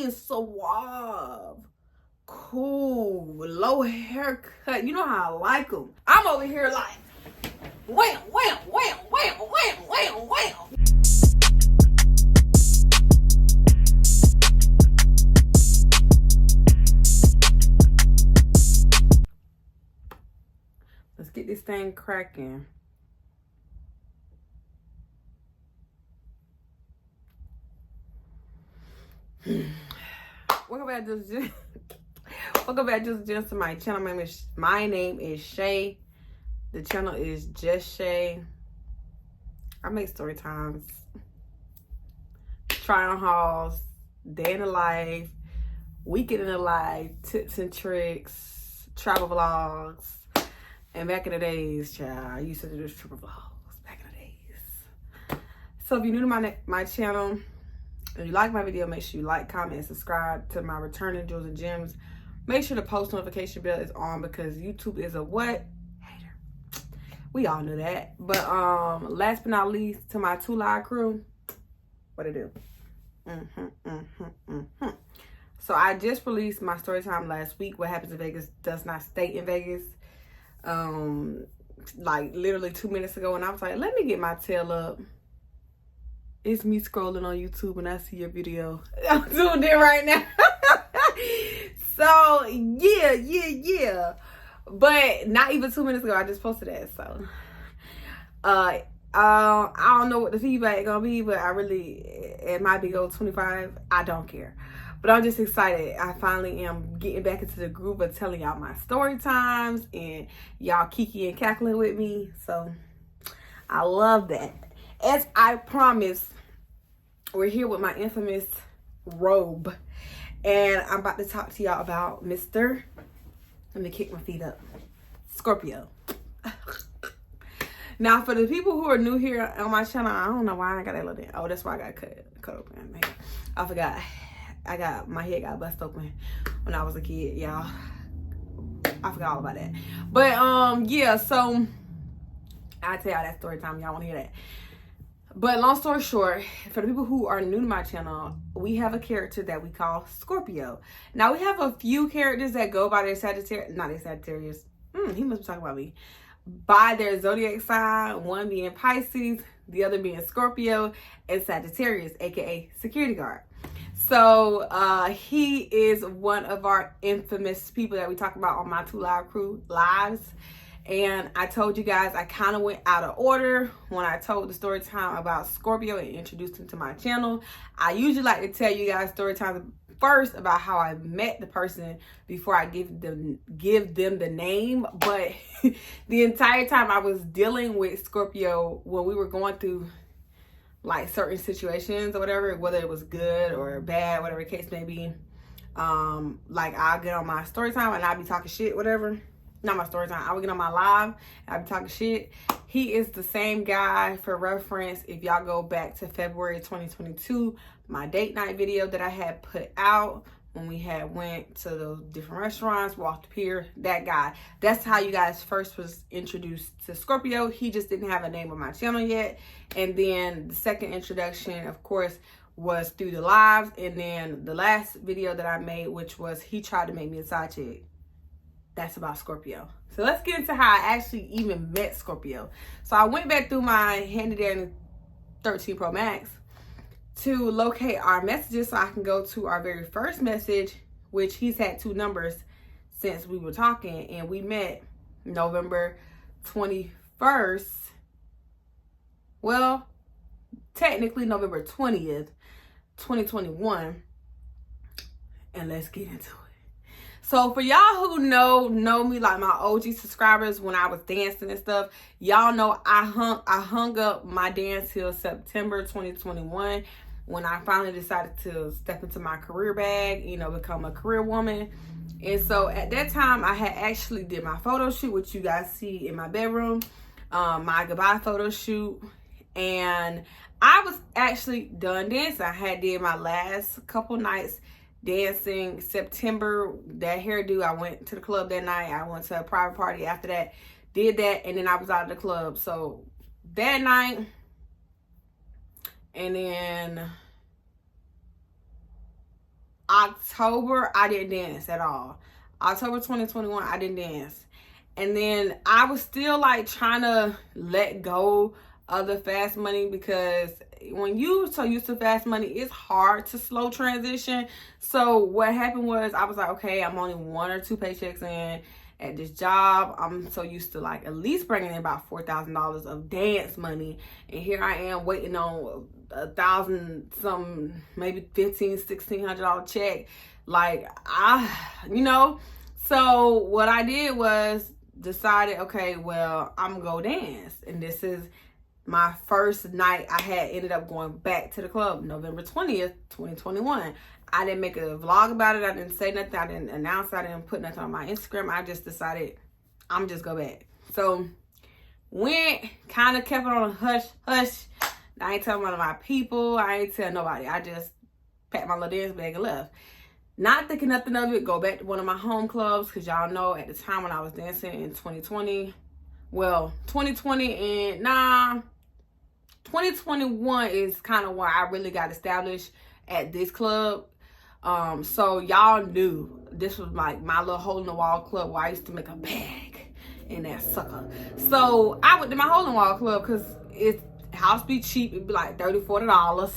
clean, suave, cool, low haircut. You know how I like them. I'm over here like, wham, wham, wham, wham, wham, wham, wham. Let's get this thing cracking. Welcome back to my channel. My name is Shaye. The channel is just Shaye. I make story times, try on hauls, day in the life, weekend in the life, tips and tricks, travel vlogs. And back in the days, child, I used to do those travel vlogs back in the days. So if you're new to my channel, if you like my video, make sure you like, comment, and subscribe to my returning Jews and Jems. Make sure the post notification bell is on because YouTube is a what? Hater. We all knew that. But last but not least, to my 2 Live crew, what it do? So I just released my story time last week. What happens in Vegas does not stay in Vegas. Like literally 2 minutes ago, and I was like, let me get my tail up. It's me scrolling on YouTube and I see your video. I'm doing it right now. So yeah. But not even 2 minutes ago, I just posted that. So I don't know what the feedback gonna be, but it might be go 25. I don't care. But I'm just excited. I finally am getting back into the groove of telling y'all my story times and y'all kiki and cackling with me. So I love that. As I promised, we're here with my infamous robe. And I'm about to talk to y'all about Mr. Let me kick my feet up. Scorpio. Now, for the people who are new here on my channel, I don't know why I got that little thing. Oh, that's why I got cut open. Man, I forgot. My head got bust open when I was a kid, y'all. I forgot all about that. But yeah, so I'll tell y'all that story time. Y'all want to hear that. But long story short, for the people who are new to my channel, we have a character that we call Scorpio. Now, we have a few characters that go by their Sagittarius, not their Sagittarius. He must be talking about me. By their zodiac sign, one being Pisces, the other being Scorpio, and Sagittarius, aka security guard. So he is one of our infamous people that we talk about on my 2 Live crew lives. And I told you guys I kind of went out of order when I told the story time about Scorpio and introduced him to my channel. I usually like to tell you guys story time first about how I met the person before I give them the name. But the entire time I was dealing with Scorpio when we were going through like certain situations or whatever, whether it was good or bad, whatever the case may be. Like I'll get on my story time and I'll be talking shit, whatever. Not my story time. I would get on my live and I'll be talking shit. He is the same guy. For reference, if y'all go back to February 2022, my date night video that I had put out when we had went to those different restaurants, walked up here, that guy. That's how you guys first was introduced to Scorpio. He just didn't have a name on my channel yet. And then the second introduction, of course, was through the lives. And then the last video that I made, which was he tried to make me a side chick. That's about Scorpio. So let's get into how I actually even met Scorpio. So I went back through my handy dandy 13 Pro Max to locate our messages so I can go to our very first message, which he's had 2 numbers since we were talking, and we met November 21st. Well, technically November 20th, 2021. And let's get into it. So for y'all who know me, like my OG subscribers, when I was dancing and stuff, y'all know I hung up my dance till September 2021 when I finally decided to step into my career bag, you know, become a career woman. And so at that time, I had actually did my photo shoot, which you guys see in my bedroom, my goodbye photo shoot. And I was actually done dancing. I had did my last couple nights dancing. September, that hairdo, I went to the club that night. I went to a private party after that, did that, and then I was out of the club. So that night, and then October, I didn't dance at all. October 2021, I didn't dance. And then I was still like trying to let go of the fast money, because when you so used to fast money, it's hard to slow transition. So what happened was, I was like, okay, I'm only 1 or 2 paychecks in at this job. I'm so used to like at least bringing in about $4,000 of dance money, and here I am waiting on $1,000 something, maybe $1,500-$1,600 check. Like, so what I did was decided, okay, well, I'm gonna go dance. And this is my first night. I had ended up going back to the club November 20th, 2021. I didn't make a vlog about it. I didn't say nothing. I didn't announce it. I didn't put nothing on my Instagram. I just decided I'm just go back. So went, kind of kept it on a hush. I ain't telling one of my people. I ain't tell nobody. I just packed my little dance bag and left. Not thinking nothing of it. Go back to one of my home clubs, because y'all know at the time when I was dancing in 2020, well, 2020 and 2021 is kind of where I really got established at this club. So y'all knew this was like my little hole in the wall club where I used to make a bag in that sucker. So I went to my hole in the wall club because it's house be cheap. It'd be like $30-$40.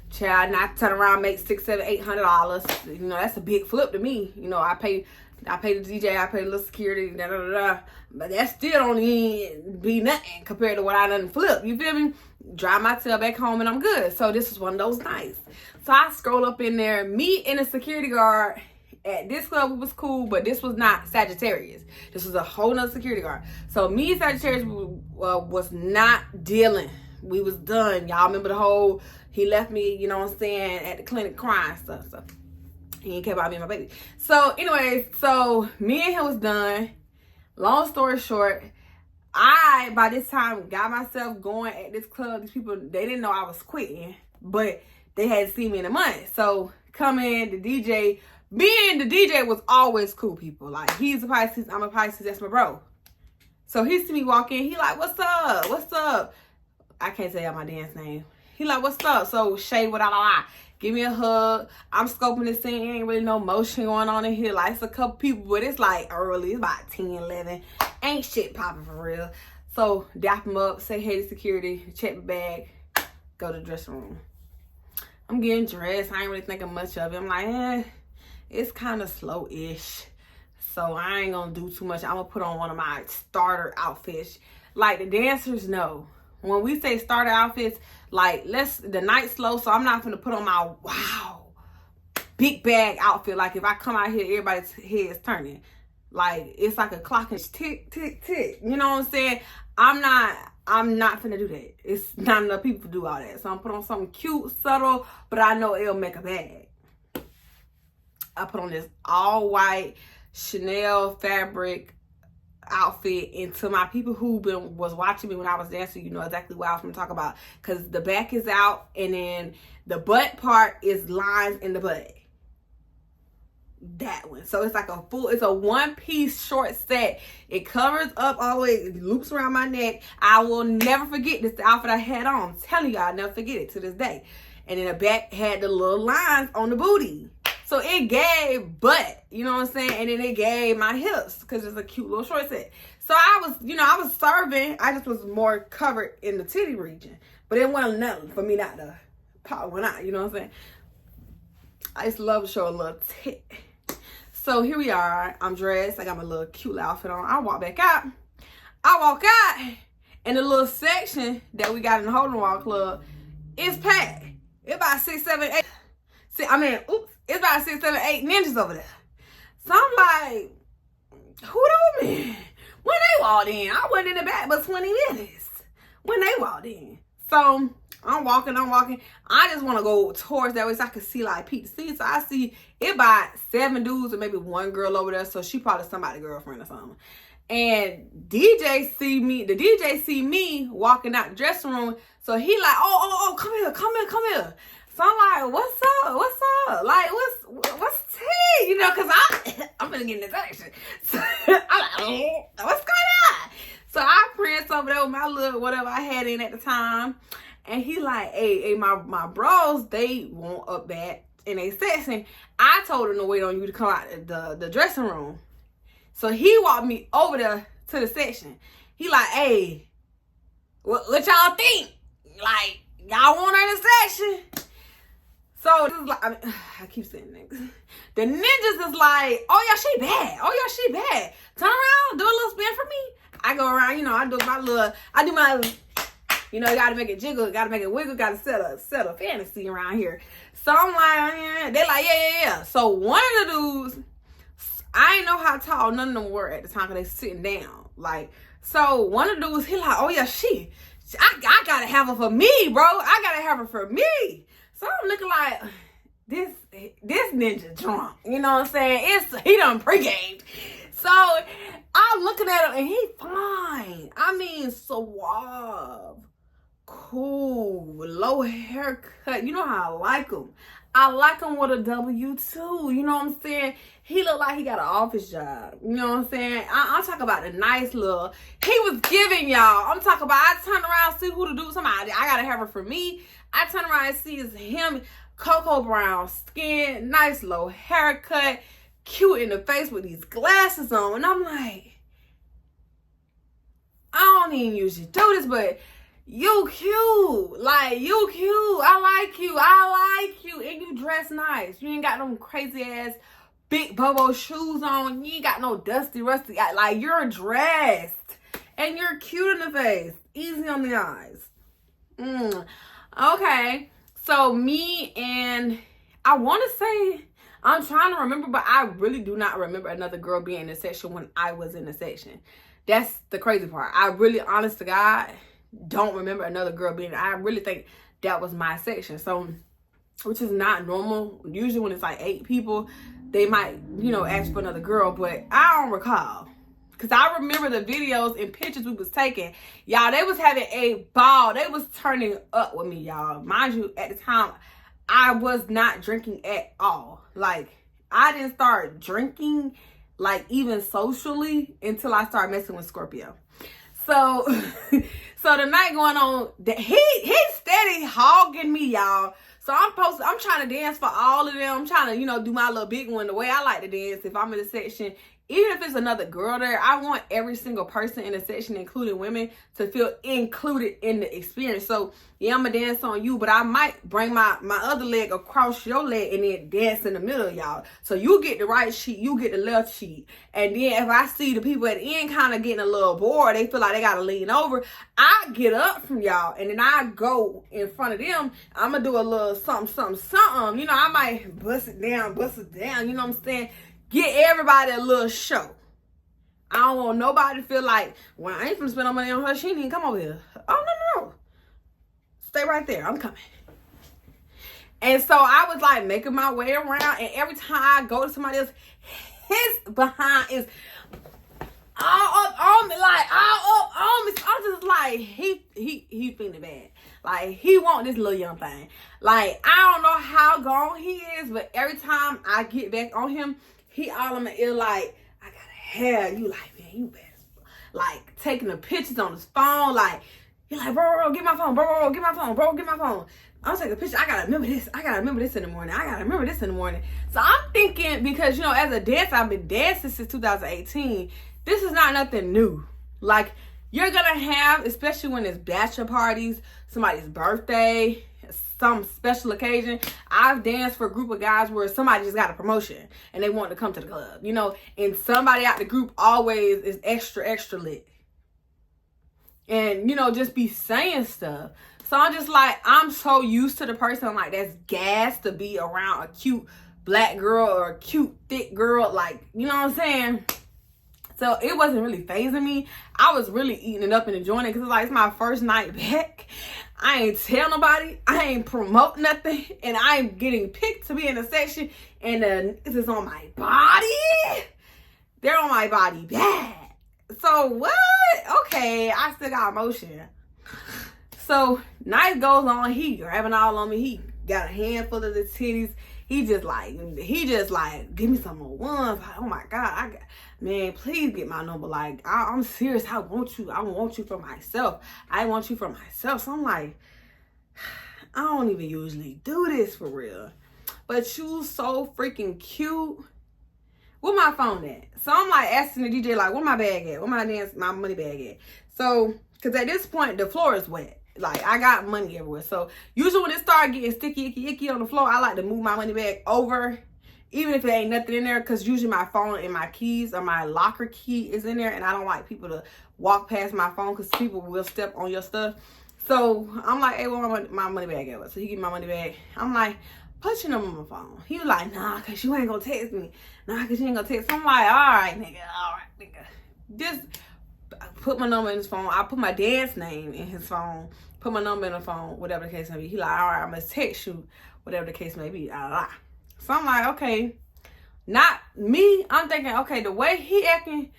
Child, not turn around, make $600-$800. You know, that's a big flip to me. You know, I pay the DJ, I pay a little security, but that still don't even be nothing compared to what I done flip. You feel me? Drive my tail back home and I'm good. So this was one of those nights. So I scroll up in there, me and a security guard at this club. It was cool, but this was not Sagittarius. This was a whole nother security guard. So me and Sagittarius was not dealing. We was done. Y'all remember the whole, he left me, you know what I'm saying, at the clinic crying stuff. So he ain't care about me and my baby. So anyways, so me and him was done. Long story short, I, by this time, got myself going at this club. These people, they didn't know I was quitting, but they had seen me in a month. So come in, the DJ, being the DJ was always cool, people. Like, he's a Pisces, I'm a Pisces, that's my bro. So he see me walk in, he like, what's up? What's up? I can't say out my dance name. He like, what's up? So Shaye, give me a hug. I'm scoping this thing. Ain't really no motion going on in here. Like, it's a couple people, but it's like early. It's about 10, 11. Ain't shit popping for real. So dap him up, say hey to security, check my bag, go to the dressing room. I'm getting dressed. I ain't really thinking much of it. I'm like, it's kind of slow-ish. So I ain't gonna do too much. I'm gonna put on one of my starter outfits. Like, the dancers know. When we say starter outfits, like, the night's slow, so I'm not gonna put on my wow big bag outfit. Like, if I come out here, everybody's head's turning. Like, it's like a clock and tick, tick, tick. You know what I'm saying? I'm not finna do that. It's not enough people to do all that. So I'm put on something cute, subtle, but I know it'll make a bag. I put on this all white Chanel fabric outfit, and to my people who was watching me when I was dancing, you know exactly what I was going to talk about, because the back is out and then the butt part is lines in the butt. That one. So it's like it's a one-piece short set. It covers up all the way, it loops around my neck. I will never forget this, the outfit I had on. I'm telling you, I'll never forget it to this day. And then the back had the little lines on the booty. So it gave butt, you know what I'm saying? And then it gave my hips, because it's a cute little short set. So I was serving. I just was more covered in the titty region. But it wasn't nothing for me not to pop one out, you know what I'm saying? I just love to show a little tit. So here we are. I'm dressed. I got my little cute outfit on. I walk back out. And the little section that we got in the Hole in the Wall Club is packed. It's about 6, 7, 8. It's about 6, 7, 8 ninjas over there. So I'm like, who those men? When they walked in, I wasn't in the back but 20 minutes when they walked in. So I'm walking. I just want to go towards that way so I can see, like, peep the scene. So I see it about 7 dudes and maybe 1 girl over there. So she probably somebody's girlfriend or something. And the DJ see me walking out the dressing room. So he like, oh, come here. So I'm like, what's up? Like, what's tea? You know, because I'm gonna get in this action. So I'm like, oh, what's going on? So I pranced over there with my little whatever I had in at the time. And he like, hey, my bros, they want up back. in a section, I told him to wait on you to come out the dressing room. So he walked me over there to the section. He like, hey, what y'all think? Like, y'all want her in the section? So this is like, I keep saying niggas. The ninjas is like, oh yeah, she bad. Oh yeah, she bad. Turn around, do a little spin for me. I go around, you know, I do my, you know, you gotta make it jiggle, gotta make it wiggle, gotta set a fantasy around here. So I'm like, yeah. They like, yeah. So one of the dudes, I didn't know how tall none of them were at the time because they sitting down. Like, so one of the dudes, he like, oh yeah, I gotta have her for me, bro. I gotta have her for me. So I'm looking like, this ninja drunk. You know what I'm saying? He done pre-gamed. So I'm looking at him and he fine. I mean, suave, cool, low haircut. You know how I like him. I like him with a W-2. You know what I'm saying? He looked like he got an office job. You know what I'm saying? I'm talking about the nice little. He was giving y'all. I'm talking about, I turn around, see who to do somebody. I gotta have her for me. I turn around and see it's him, cocoa brown skin, nice low haircut, cute in the face with these glasses on. And I'm like, I don't even usually do this, but you cute. Like, you cute. I like you. And you dress nice. You ain't got no crazy ass big Bobo shoes on. You ain't got no dusty, rusty. Like, you're dressed. And you're cute in the face. Easy on the eyes. Okay. So me and I want to say, I'm trying to remember, but I really do not remember another girl being in the section when I was in the section. That's the crazy part. I really, honest to God, don't remember another girl being. I really think that was my section. So, which is not normal. Usually when it's like 8 people, they might, you know, ask for another girl, but I don't recall. Because I remember the videos and pictures we was taking. Y'all, they was having a ball. They was turning up with me, y'all. Mind you, at the time, I was not drinking at all. Like, I didn't start drinking, like, even socially until I started messing with Scorpio. So, the night going on, he steady hogging me, y'all. So I'm trying to dance for all of them. I'm trying to, you know, do my little big one the way I like to dance. If I'm in a section, even if it's another girl there, I want every single person in the section, including women, to feel included in the experience. So, yeah, I'm going to dance on you, but I might bring my other leg across your leg and then dance in the middle, y'all. So you get the right sheet, you get the left sheet. And then if I see the people at the end kind of getting a little bored, they feel like they got to lean over, I get up from y'all and then I go in front of them. I'm going to do a little something. You know, I might bust it down. You know what I'm saying? Get everybody a little show. I don't want nobody to feel like, well, I ain't finna spend no money on her. She ain't even come over here. Oh, no. Stay right there. I'm coming. And so I was like making my way around. And every time I go to somebody else, his behind is all up on me. Like, all up on me. So I'm just like, he feeling bad. Like, he want this little young thing. Like, I don't know how gone he is, but every time I get back on him, he all in my ear like, I gotta have you. Like, man, you best. Like, taking the pictures on his phone. Like, he like, bro, get my phone. Bro, get my phone. Bro, get my phone. I'm taking a picture. I gotta remember this. I gotta remember this in the morning. So I'm thinking, because, you know, as a dancer, I've been dancing since 2018. This is not nothing new. Like, you're gonna have, especially when it's bachelor parties, somebody's birthday, some special occasion. I've danced for a group of guys where somebody just got a promotion and they want to come to the club, you know, and somebody out the group always is extra lit. And, you know, just be saying stuff. So I'm just like, I'm so used to the person like that's gassed to be around a cute black girl or a cute thick girl. Like, you know what I'm saying? So it wasn't really fazing me. I was really eating it up and enjoying it because it's my first night back. I ain't tell nobody. I ain't promote nothing. And I ain't getting picked to be in a section. And this is on my body. They're on my body bad. So what? Okay, I still got emotion. So night goes on. He grabbing all on me. He got a handful of the titties. He just like, give me some more ones. Like, oh my God, man, please get my number. Like, I'm serious. I want you for myself. So I'm like, I don't even usually do this for real. but you so freaking cute. Where my phone at? So I'm like asking the DJ, like, where my bag at? Where my money bag at? So, because at this point, the floor is wet. Like, I got money everywhere. So, usually when it starts getting sticky, icky on the floor, I like to move my money bag over, even if it ain't nothing in there, because usually my phone and my keys or my locker key is in there, and I don't like people to walk past my phone because people will step on your stuff. So, I'm like, hey, where my money bag at? So, he give me my money bag. I'm like, put your number on my phone. He was like, nah, because you ain't going to text me. Nah, because you ain't going to text. I'm like, all right, nigga. Just put my number in his phone. I put my dad's name in his phone. Put my number in the phone, whatever the case may be. He like, all right, I'm going to text you, whatever the case may be. So I'm like, okay. Not me. I'm thinking, okay, the way he acting,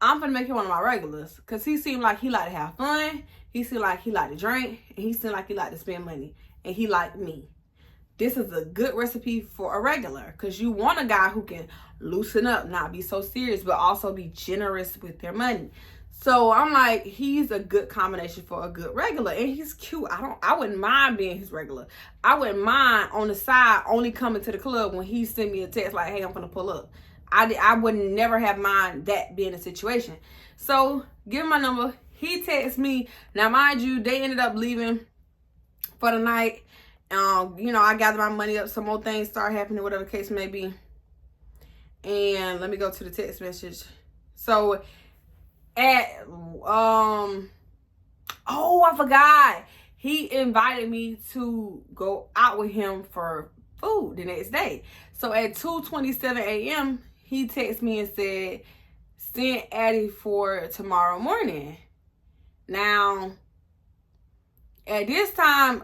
I'm going to make him one of my regulars. Because he seemed like he like to have fun. He seemed like he like to drink. And he seemed like he like to spend money. And he like me. This is a good recipe for a regular, because you want a guy who can loosen up, not be so serious, but also be generous with their money. So I'm like, he's a good combination for a good regular, and he's cute. I wouldn't mind being his regular. I wouldn't mind on the side only coming to the club when he send me a text like, hey, I'm gonna pull up. I would never have mind that being a situation. So give him my number. He texts me. Now mind you, they ended up leaving for the night. You know, I gathered my money up, some more things start happening, whatever the case may be. And let me go to the text message. So at oh, I forgot. He invited me to go out with him for food the next day. So at 2:27 a.m., he texted me and said, send Addie for tomorrow morning. Now, at this time,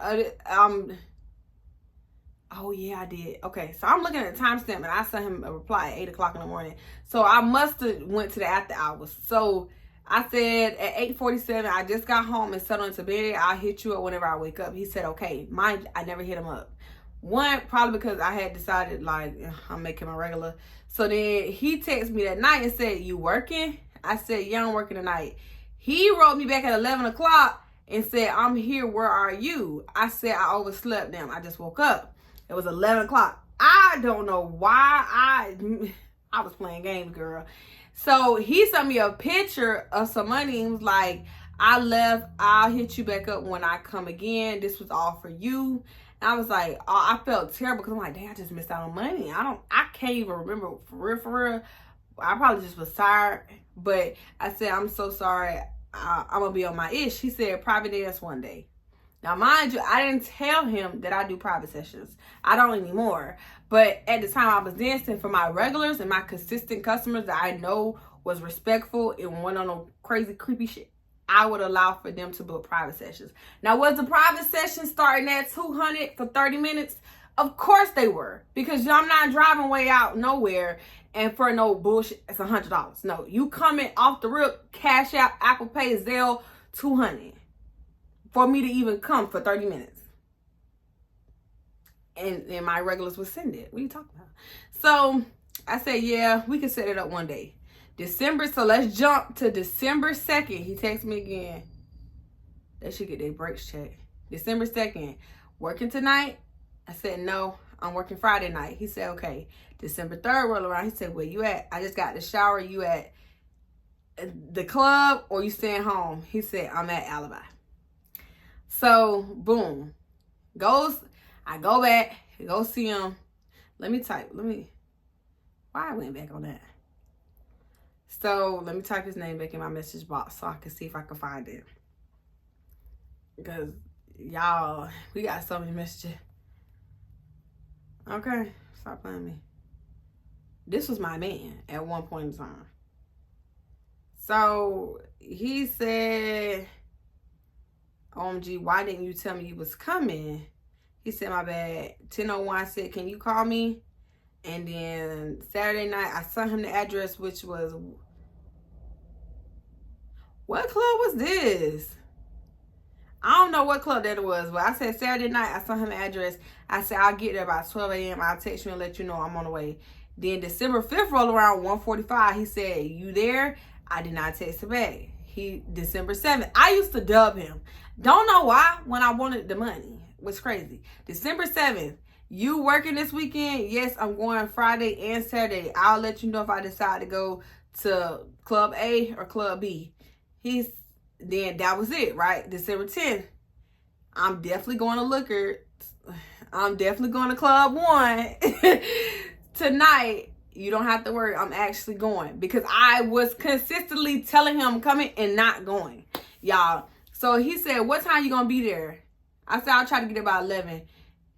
oh, yeah, I did. Okay, so I'm looking at the timestamp, and I sent him a reply at 8 o'clock in the morning. So I must have went to the after hours. So I said at 8:47, I just got home and settled into bed. I'll hit you up whenever I wake up. He said, okay. Mind, I never hit him up. One, probably because I had decided, like, I'm making my regular. So then he texted me that night and said, you working? I said, yeah, I'm working tonight. He wrote me back at 11 o'clock and said, I'm here. Where are you? I said, I overslept them. I just woke up. It was 11 o'clock. I don't know why I was playing games, girl. So he sent me a picture of some money and was like, I left. I'll hit you back up when I come again. This was all for you. And I was like, oh, I felt terrible because I'm like, dang, I just missed out on money. I can't even remember for real. I probably just was tired. But I said, I'm so sorry. I'm going to be on my ish. He said, private dance one day. Now, mind you, I didn't tell him that I do private sessions. I don't anymore. But at the time, I was dancing for my regulars and my consistent customers that I know was respectful and went on no crazy, creepy shit. I would allow for them to book private sessions. Now, was the private session starting at $200 for 30 minutes? Of course they were. Because I'm not driving way out nowhere and for no bullshit, it's $100. No, you coming off the rip, Cash App, Apple Pay, Zelle, $200. For me to even come for 30 minutes. And my regulars would send it. What are you talking about? So I said, yeah, we can set it up one day. So let's jump to December 2nd. He texted me again. They should get their breaks checked. December 2nd. Working tonight? I said, no, I'm working Friday night. He said, okay. December 3rd roll around. He said, where you at? I just got the shower. You at the club or you staying home? He said, I'm at Alibi. So, boom. I go back, go see him. Why I went back on that? So, let me type his name back in my message box so I can see if I can find it. Because, y'all, we got so many messages. Okay, stop playing me. This was my man at one point in time. So, he said, OMG, why didn't you tell me you was coming? He said, my bad. 10:01, I said, can you call me? And then Saturday night, I sent him the address, which was... What club was this? I don't know what club that was, but I said Saturday night, I sent him the address. I said, I'll get there by 12 a.m. I'll text you and let you know I'm on the way. Then December 5th rolled around, 1:45. He said, you there? I did not text him back. December 7th. I used to dub him. Don't know why when I wanted the money. It was crazy. December 7th. You working this weekend? Yes, I'm going Friday and Saturday. I'll let you know if I decide to go to Club A or Club B. Then that was it, right? December 10th. I'm definitely going to Looker. I'm definitely going to Club 1 tonight. You don't have to worry. I'm actually going because I was consistently telling him I'm coming and not going, y'all. So he said, what time you going to be there? I said, I'll try to get there by 11.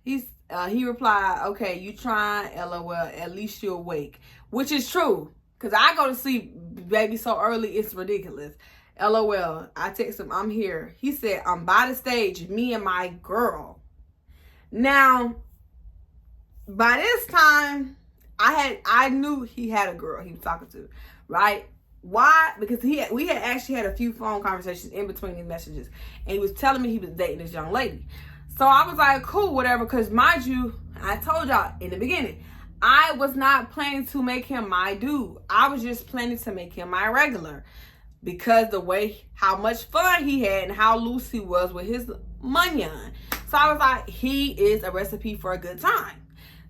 He replied, okay, you trying, LOL, at least you're awake. Which is true. Because I go to sleep, baby, so early, it's ridiculous. LOL. I text him, I'm here. He said, I'm by the stage, me and my girl. Now, by this time, I knew he had a girl he was talking to, right? Why? Because we had actually had a few phone conversations in between these messages. And he was telling me he was dating this young lady. So I was like, cool, whatever. Because mind you, I told y'all in the beginning, I was not planning to make him my dude. I was just planning to make him my regular. Because the way, how much fun he had and how loose he was with his money on. So I was like, he is a recipe for a good time.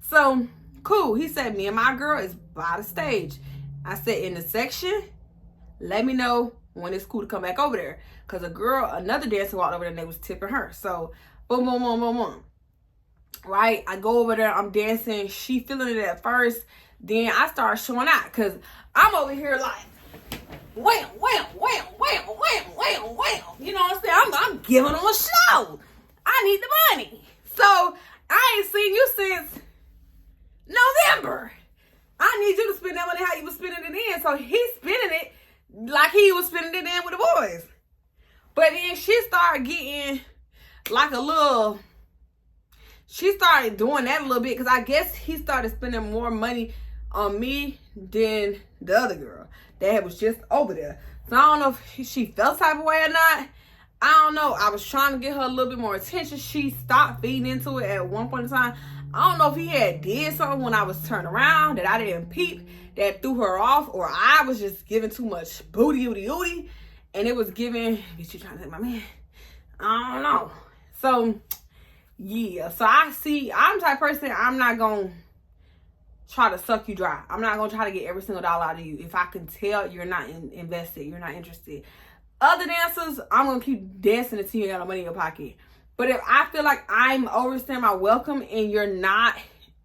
So, cool. He said, me and my girl is by the stage. I said, in the section, let me know when it's cool to come back over there. Because another dancer walked over there and they was tipping her. So, boom, boom, boom, boom, boom. Right? I go over there. I'm dancing. She feeling it at first. Then I start showing out. Because I'm over here like, wham, wham, wham, wham, wham, wham, wham. You know what I'm saying? I'm giving them a show. I need the money. So, I ain't seen you since November. I need you to spend that money how you was spending it in. So, he's spending it like he was spending it in with the boys. But then she started getting like she started doing that a little bit. Because I guess he started spending more money on me than the other girl that was just over there. So I don't know if she felt type of way or not. I don't know. I was trying to get her a little bit more attention. She stopped feeding into it at one point in time. I don't know if he had did something when I was turned around that I didn't peep that threw her off, or I was just giving too much booty, and it was giving, bitch, you trying to take my man? I don't know. So, yeah. So I'm the type of person, I'm not going to try to suck you dry. I'm not going to try to get every single dollar out of you. If I can tell you're not invested, you're not interested. Other dancers, I'm going to keep dancing until you got no money in your pocket. But if I feel like I'm overstaying my welcome and you're not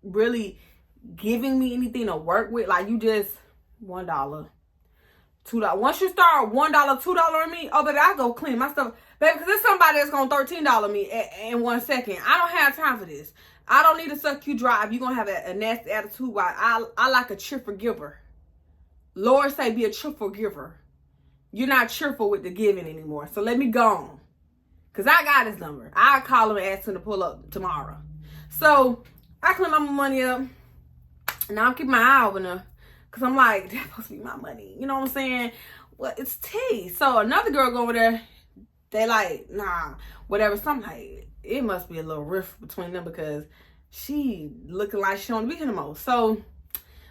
really giving me anything to work with, like you just $1, $2. Once you start $1, $2 on me, oh baby, I go clean my stuff, baby, because there's somebody that's gonna $13 me in 1 second. I don't have time for this. I don't need to suck you dry if you're gonna have a nasty attitude. Why I like a cheerful giver. Lord say be a cheerful giver. You're not cheerful with the giving anymore. So let me go on. Because I got his number. I'll call him and ask him to pull up tomorrow. So I clean my money up. Now I'm keeping my eye over there. Because I'm like, that's supposed to be my money. You know what I'm saying? Well, it's tea. So another girl go over there. They like, nah, whatever. So I'm like, it must be a little rift between them because she looking like she don't be here no more. So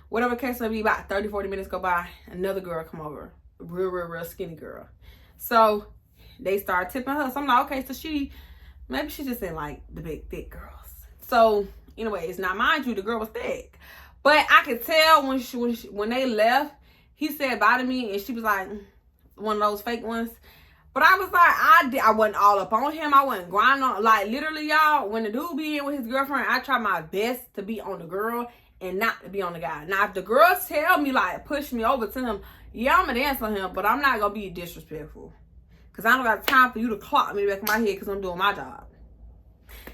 whatever case may be, about 30, 40 minutes go by. Another girl come over. Real skinny girl. So they start tipping her. So I'm like, okay, so maybe she just didn't like the big thick girls. So anyways, now mind you, the girl was thick. But I could tell when they left, he said bye to me and she was like, one of those fake ones. But I was like, I wasn't all up on him. I wasn't grinding on, like literally y'all, when the dude be in with his girlfriend, I try my best to be on the girl and not to be on the guy. Now, if the girls tell me, like, push me over to him, yeah, I'm going to dance on him, but I'm not going to be disrespectful. Because I don't got time for you to clock me back in my head because I'm doing my job.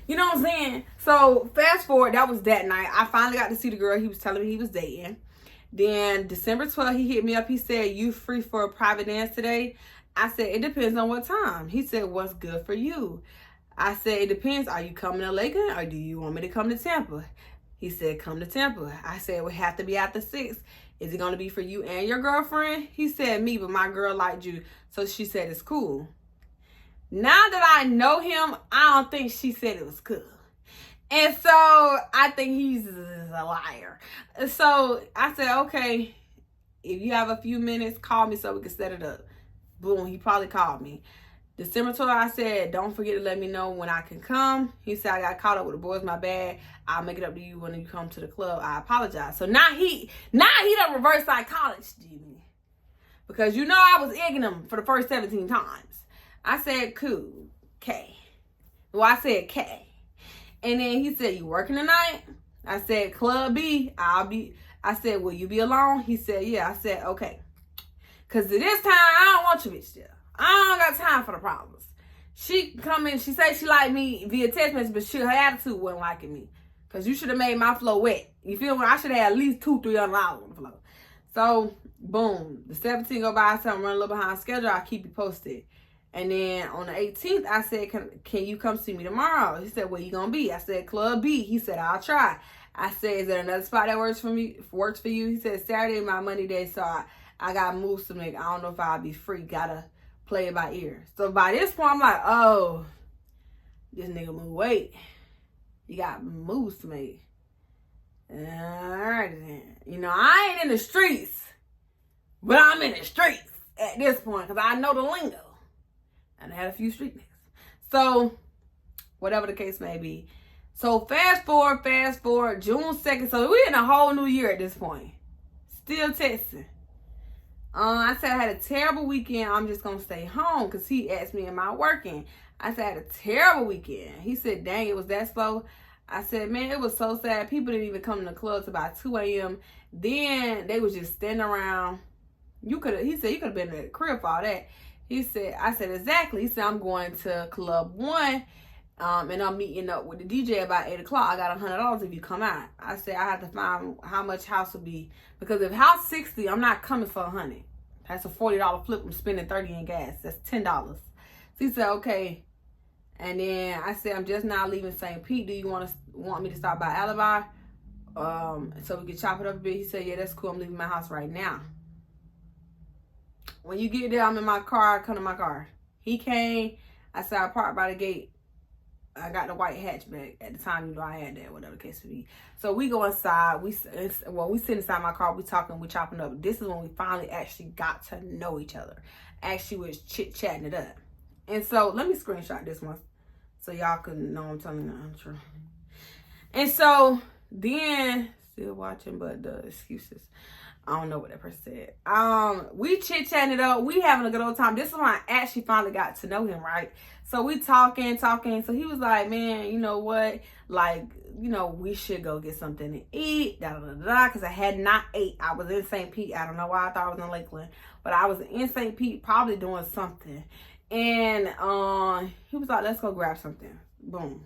You know what I'm saying? So, fast forward, that was that night. I finally got to see the girl he was telling me he was dating. Then, December 12th, he hit me up. He said, you free for a private dance today? I said, it depends on what time. He said, what's good for you? I said, it depends. Are you coming to Lakeland or do you want me to come to Tampa? He said, come to Tampa. I said, it would have to be after 6. Is it going to be for you and your girlfriend? He said, me, but my girl liked you. So she said, it's cool. Now that I know him, I don't think she said it was cool. And so I think he's a liar. So I said, okay, if you have a few minutes, call me so we can set it up. Boom, he probably called me. December 12th, I said, don't forget to let me know when I can come. He said, I got caught up with the boys, my bad. I'll make it up to you when you come to the club. I apologize. So now he done reverse psychology me. Because you know I was egging him for the first 17 times. I said, cool, K. Well, I said K. And then he said, you working tonight? I said, Club B, I said, will you be alone? He said, yeah. I said, okay. Because this time, I don't want your bitch there. I don't got time for the problems. She come in, she say she like me via text message, but her attitude wasn't liking me. Because you should have made my flow wet. You feel me? I should have at least $200-300 on the flow. So, boom. The 17th go by, I said I'm running a little behind schedule. I'll keep you posted. And then on the 18th, I said, can you come see me tomorrow? He said, where you going to be? I said, Club B. He said, I'll try. I said, is there another spot that works for you? He said, Saturday, my money day, so I got moves to make. I don't know if I'll be free. Gotta play it by ear. So by this point, I'm like, oh, this nigga move weight. You got moves to make. All right then. You know, I ain't in the streets, but I'm in the streets at this point because I know the lingo. And I had a few street niggas. So, whatever the case may be. So, fast forward, June 2nd. So, we're in a whole new year at this point. Still texting. I said I had a terrible weekend. I'm just going to stay home because he asked me, am I working? I said I had a terrible weekend. He said, dang, it was that slow. I said, man, it was so sad. People didn't even come to the club till about 2 a.m. Then they was just standing around. He said, you could have been at the crib for all that. I said, exactly. He said, I'm going to Club 1. And I'm meeting up with the DJ about 8 o'clock. I got $100 if you come out. I said, I have to find how much house will be. Because if house 60, I'm not coming for 100. That's a $40 flip. I'm spending 30 in gas. That's $10. So he said, okay. And then I said, I'm just now leaving St. Pete. Do you want me to stop by Alibi? So we can chop it up a bit. He said, yeah, that's cool. I'm leaving my house right now. When you get there, I'm in my car. Come to my car. He came. I said, I parked by the gate. I got the white hatchback at the time. You know, I had that, whatever the case may be. So we go inside. We sit inside my car. We talking. We chopping up. This is when we finally actually got to know each other. Actually was chit-chatting it up. And so let me screenshot this one so y'all can know I'm telling you the truth. And so then, still watching, but the excuses. I don't know what that person said. We chit-chatting it up. We having a good old time. This is when I actually finally got to know him, right? So we talking. So he was like, man, you know what? Like, you know, we should go get something to eat, because I had not ate. I was in St. Pete. I don't know why I thought I was in Lakeland, but I was in St. Pete probably doing something. And he was like, let's go grab something. Boom.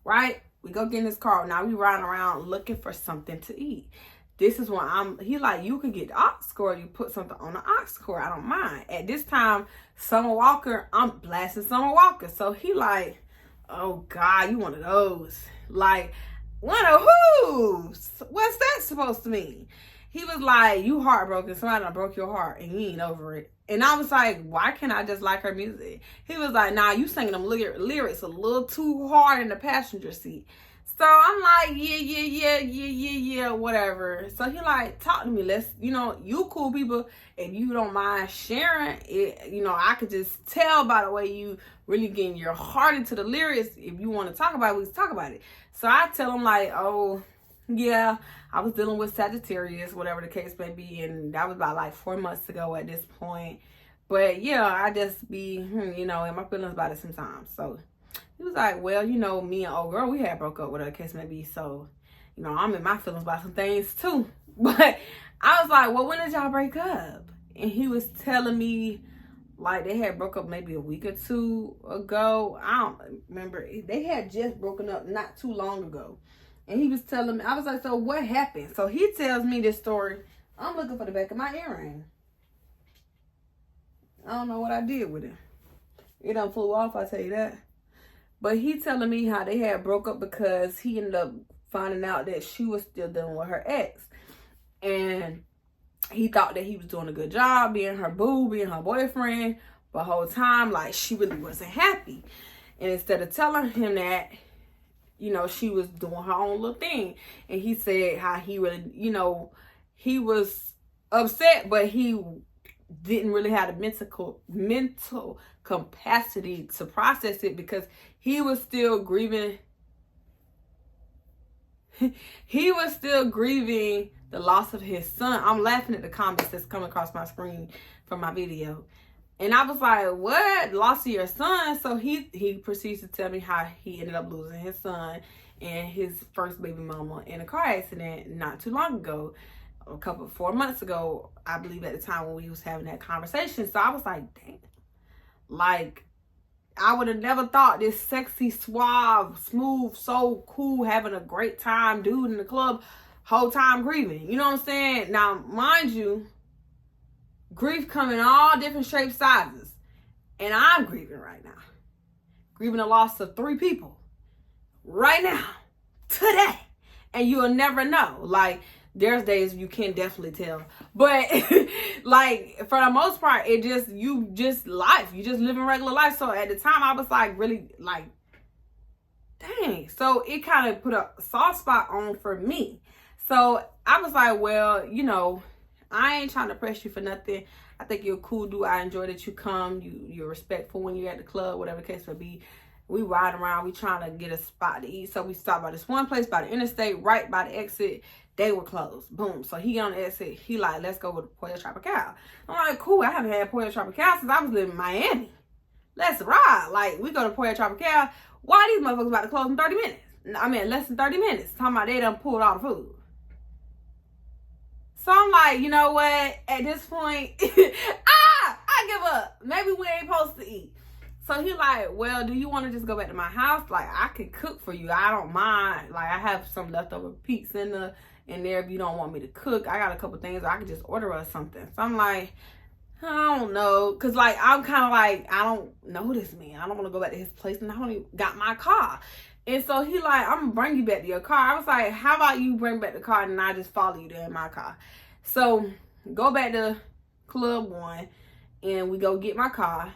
Right? We go get in his car. Now we riding around looking for something to eat. This is when he like, you could get the aux cord, you put something on the aux cord, I don't mind. At this time, Summer Walker, I'm blasting Summer Walker. So he like, oh God, you one of those. Like, one of who's? What's that supposed to mean? He was like, you heartbroken, somebody done broke your heart and you ain't over it. And I was like, why can't I just like her music? He was like, nah, you singing them lyrics a little too hard in the passenger seat. So I'm like, yeah, whatever. So he like, talk to me. Let's, you know, you cool people. If you don't mind sharing it, you know, I could just tell by the way you really getting your heart into the lyrics. If you want to talk about it, we can talk about it. So I tell him like, oh, yeah, I was dealing with Sagittarius, whatever the case may be. And that was about like 4 months ago at this point. But yeah, I just be, you know, in my feelings about it sometimes. So he was like, well, you know, me and old girl, we had broke up, whatever the case may be. So, you know, I'm in my feelings about some things too. But I was like, well, when did y'all break up? And he was telling me like they had broke up maybe a week or two ago. I don't remember. They had just broken up not too long ago. And he was telling me, I was like, so what happened? So he tells me this story. I'm looking for the back of my earring. I don't know what I did with it. It done flew off, I tell you that. But he telling me how they had broke up because he ended up finding out that she was still dealing with her ex. And he thought that he was doing a good job being her boo, being her boyfriend. But the whole time, like, she really wasn't happy. And instead of telling him that, you know, she was doing her own little thing. And he said how he really, you know, he was upset, but he didn't really have the mental capacity to process it because he was still grieving. He was still grieving the loss of his son. I'm laughing at the comments that's coming across my screen from my video. And I was like, what? Loss of your son? So he proceeds to tell me how he ended up losing his son and his first baby mama in a car accident not too long ago. 4 months ago, I believe, at the time when we was having that conversation. So I was like, damn. Like, I would have never thought this sexy, suave, smooth, so cool, having a great time dude in the club, whole time grieving. You know what I'm saying? Now, mind you, grief come in all different shapes, sizes. And I'm grieving right now. Grieving the loss of 3 people. Right now. Today. And you'll never know. Like, there's days you can definitely tell. But, like, for the most part, you just living regular life. So at the time, I was like, really, like, dang. So it kind of put a soft spot on for me. So I was like, well, you know, I ain't trying to press you for nothing. I think you're a cool dude. I enjoy that you come. You're respectful when you're at the club, whatever the case may be. We ride around. We trying to get a spot to eat. So we stopped by this one place by the interstate, right by the exit. They were closed. Boom. So he on the exit. He like, let's go to Pollo Tropical. I'm like, cool. I haven't had Pollo Tropical since I was living in Miami. Let's ride. Like, we go to Pollo Tropical. Why these motherfuckers about to close in 30 minutes? I mean, less than 30 minutes. Talking about they done pulled all the food. So I'm like, you know what? At this point, I give up. Maybe we ain't supposed to eat. So he like, well, do you want to just go back to my house? Like, I could cook for you. I don't mind. Like, I have some leftover pizza in there if you don't want me to cook. I got a couple things. I could just order us something. So I'm like, I don't know. Because, like, I'm kind of like, I don't know this man. I don't want to go back to his place. And I don't even got my car. And so he like, I'm going to bring you back to your car. I was like, how about you bring back the car and I just follow you there in my car? So go back to Club 1 and we go get my car.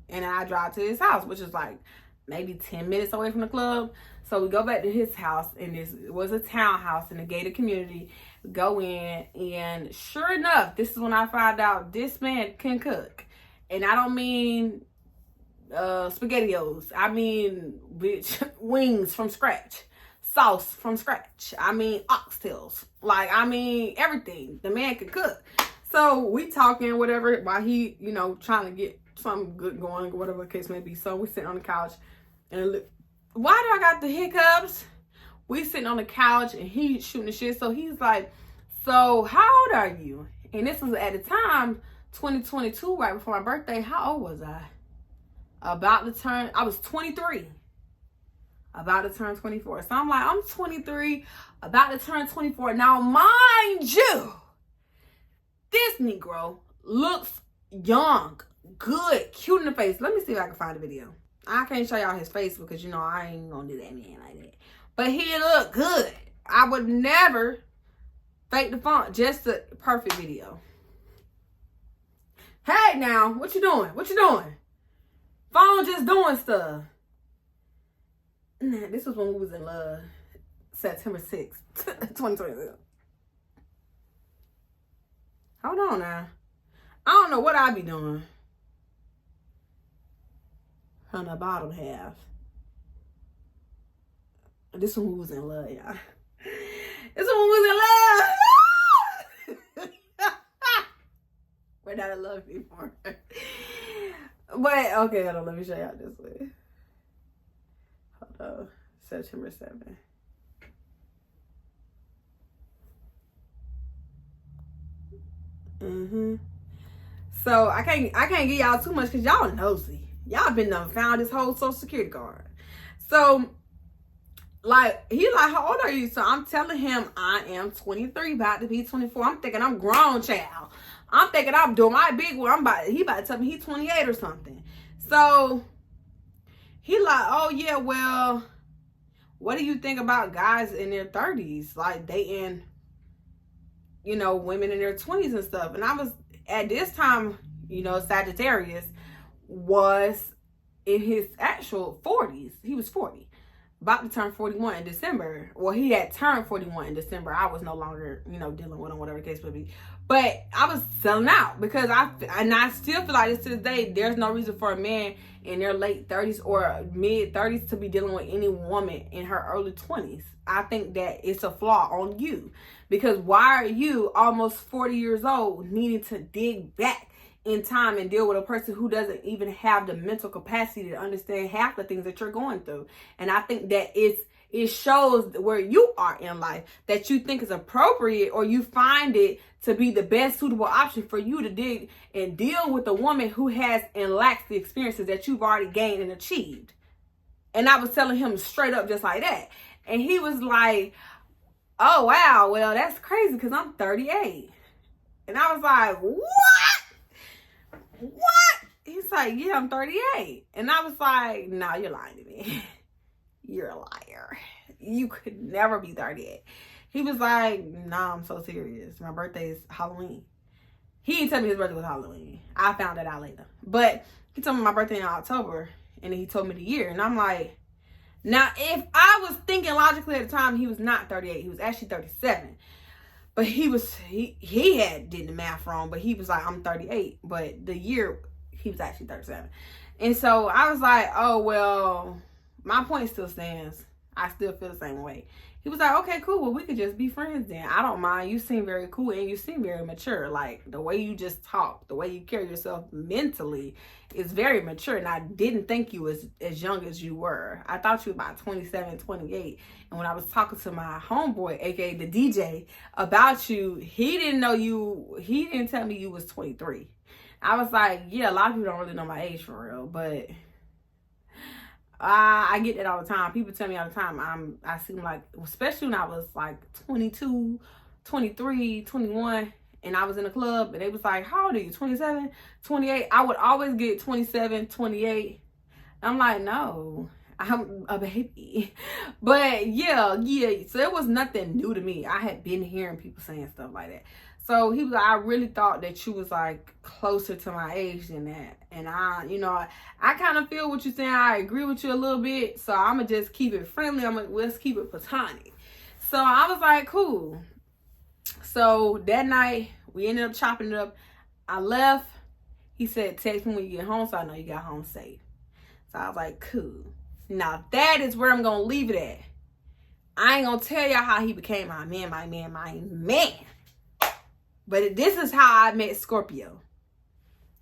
And I drive to his house, which is like maybe 10 minutes away from the club. So we go back to his house, and it was a townhouse in a gated community. We go in, and sure enough, this is when I found out this man can cook. And I don't mean SpaghettiOs. I mean, bitch, wings from scratch. Sauce from scratch. I mean, oxtails. Like, I mean, everything. The man can cook. So we talking, whatever, while he, you know, trying to get something good going, whatever the case may be. So we sitting on the couch, and why do I got the hiccups? We sitting on the couch, and he shooting the shit. So he's like, so how old are you? And this was at the time, 2022, right before my birthday. How old was I? I was 23. About to turn 24. So I'm like, I'm 23, about to turn 24. Now, mind you, this Negro looks young, good, cute in the face. Let me see if I can find a video. I can't show y'all his face because, you know, I ain't gonna do that man like that. But he looked good. I would never fake the funk. Just a perfect video. Hey, now, what you doing? What you doing? Phone just doing stuff. Nah, this was when we was in love. September 6th, 2022. Hold on now. I don't know what I be doing. On the bottom half. This one we was in love, y'all. This one we was in love. We're not in love anymore. But, okay, hold on. Let me show y'all this way. Hold on. September 7th. So I can't give y'all too much because y'all nosy. Y'all been done found this whole social security card. So like he like, how old are you? So I'm telling him I am 23, about to be 24. I'm thinking I'm grown, child. I'm thinking I'm doing my big one. He about to tell me he's 28 or something. So he like, oh yeah, well, what do you think about guys in their 30s like dating, you know, women in their 20s and stuff? And I was at this time, you know, Sagittarius was in his actual 40s. He was 40. about to turn 41 in December. Well, he had turned 41 in December. I was no longer, dealing with him, whatever the case would be. But I was selling out because I still feel like this to this day, there's no reason for a man in their late 30s or mid 30s to be dealing with any woman in her early 20s. I think that it's a flaw on you, because why are you almost 40 years old needing to dig back in time and deal with a person who doesn't even have the mental capacity to understand half the things that you're going through? And I think that it shows where you are in life, that you think is appropriate, or you find it to be the best suitable option for you to dig and deal with a woman who has and lacks the experiences that you've already gained and achieved. And I was telling him straight up just like that. And he was like, oh, wow, well, that's crazy because I'm 38. And I was like, what? He's like, yeah, I'm 38. And I was like, no, you're lying to me. You're a liar. You could never be 38. He was like, nah, I'm so serious. My birthday is Halloween. He didn't tell me his birthday was Halloween. I found that out later. But he told me my birthday in October, and then he told me the year. And I'm like, now, if I was thinking logically at the time, he was not 38. He was actually 37. But he had did the math wrong, but he was like, I'm 38. But the year, he was actually 37. And so I was like, oh, well, my point still stands. I still feel the same way. He was like, okay, cool. Well, we could just be friends then. I don't mind. You seem very cool and you seem very mature. Like, the way you just talk, the way you carry yourself mentally is very mature. And I didn't think you was as young as you were. I thought you were about 27, 28. And when I was talking to my homeboy, aka the DJ, about you, he didn't tell me you was 23. I was like, yeah, a lot of people don't really know my age for real, but I get that all the time. People tell me all the time I seem like, especially when I was like 22, 23, 21, and I was in a club and they was like, how old are you, 27, 28? I would always get 27, 28. I'm like, no, I'm a baby. But yeah, so it was nothing new to me. I had been hearing people saying stuff like that. So he was like, I really thought that you was like closer to my age than that. And I kind of feel what you're saying. I agree with you a little bit. So I'm going to just keep it friendly. Let's keep it platonic. So I was like, cool. So that night we ended up chopping it up. I left. He said, text me when you get home so I know you got home safe. So I was like, cool. Now that is where I'm going to leave it at. I ain't going to tell y'all how he became my man. But this is how I met Scorpio.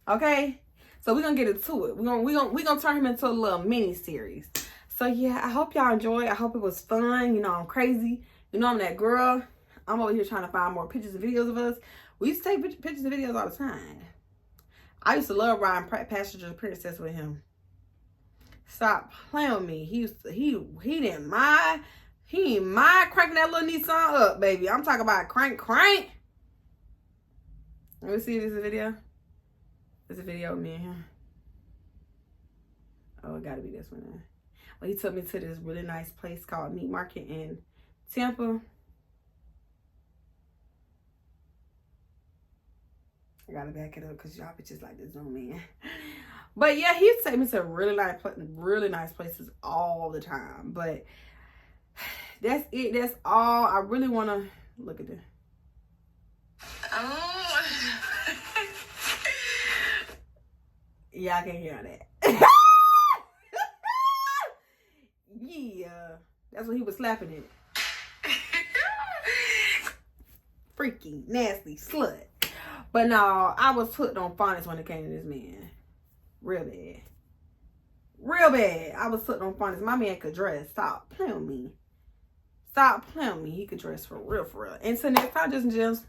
Okay? So we're going to get into it. We're gonna turn him into a little mini series. So yeah, I hope y'all enjoyed. I hope it was fun. I'm crazy. I'm that girl. I'm over here trying to find more pictures and videos of us. We used to take pictures and videos all the time. I used to love riding Passenger Princess with him. Stop playing with me. He didn't mind. He didn't mind cranking that little Nissan up, baby. I'm talking about crank. Let me see if this is a video. It's a video of me and him. Oh, it gotta be this one then. Well, he took me to this really nice place called Meat Market in Tampa. I gotta back it up because y'all bitches like to zoom in. But yeah, he take me to really nice places all the time. But that's it. That's all. I really want to look at this. Oh. Yeah, I can hear that. Yeah. That's what he was slapping it. Freaky, nasty slut. But no, I was hooked on phonics when it came to this man. Real bad. I was hooked on phonics. My man could dress. Stop playing with me. He could dress for real. Until next time, Jews and Jems.